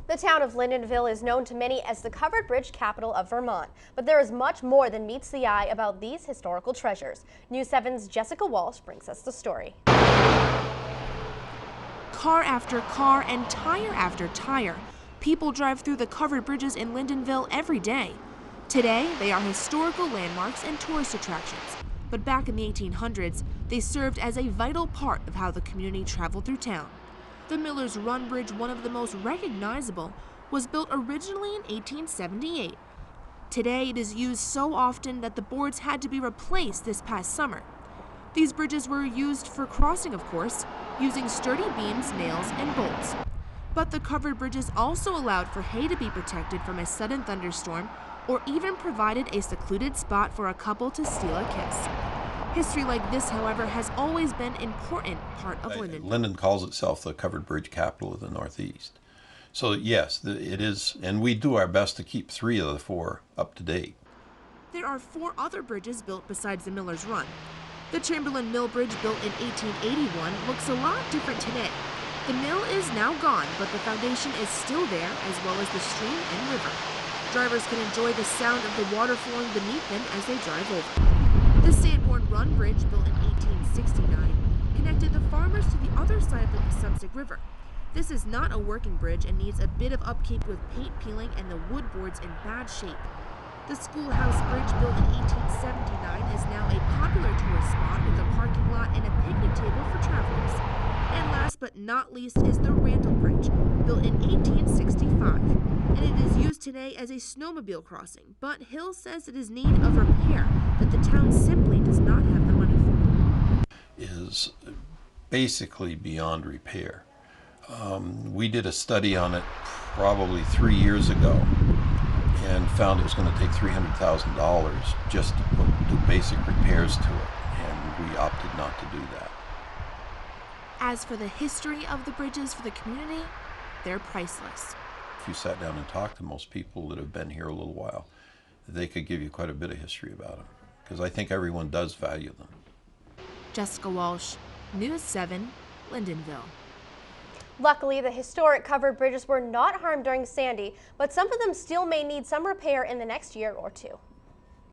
The town of Lyndonville is known to many as the covered bridge capital of Vermont, but there is much more than meets the eye about these historical treasures. News 7's Jessica Walsh brings us the story. Car after car and tire after tire, people drive through the covered bridges in Lyndonville every day. Today, they are historical landmarks and tourist attractions. But back in the 1800s, they served as a vital part of how the community traveled through town. The Miller's Run Bridge, one of the most recognizable, was built originally in 1878. Today, it is used so often that the boards had to be replaced this past summer. These bridges were used for crossing, of course, using sturdy beams, nails, and bolts. But the covered bridges also allowed for hay to be protected from a sudden thunderstorm, or even provided a secluded spot for a couple to steal a kiss. History like this, however, has always been an important part of Lyndon. Lyndon calls itself the covered bridge capital of the Northeast. So yes, it is, and we do our best to keep 3 of the 4 up to date. There are 4 other bridges built besides the Miller's Run. The Chamberlain Mill Bridge, built in 1881, looks a lot different today. The mill is now gone, but the foundation is still there, as well as the stream and river. Drivers can enjoy the sound of the water flowing beneath them as they drive over. The Sanborn Run Bridge, built in 1869, connected the farmers to the other side of the Passumpsic River. This is not a working bridge and needs a bit of upkeep, with paint peeling and the wood boards in bad shape. The Schoolhouse Bridge, built in 1879, is now a popular tourist spot with a parking lot and a picnic table for travelers. And last but not least is the Randall Bridge, built in 1865, and it is used today as a snowmobile crossing, but Hill says it is in need of repair that the town simply does not have the money for. Is basically beyond repair. We did a study on it probably 3 years ago and found it was going to take $300,000 just to do basic repairs to it, and we opted not to do that. As for the history of the bridges for the community, they're priceless. If you sat down and talked to most people that have been here a little while, they could give you quite a bit of history about them, because I think everyone does value them. Jessica Walsh, News 7, Lyndonville. Luckily, the historic covered bridges were not harmed during Sandy, but some of them still may need some repair in the next year or 2.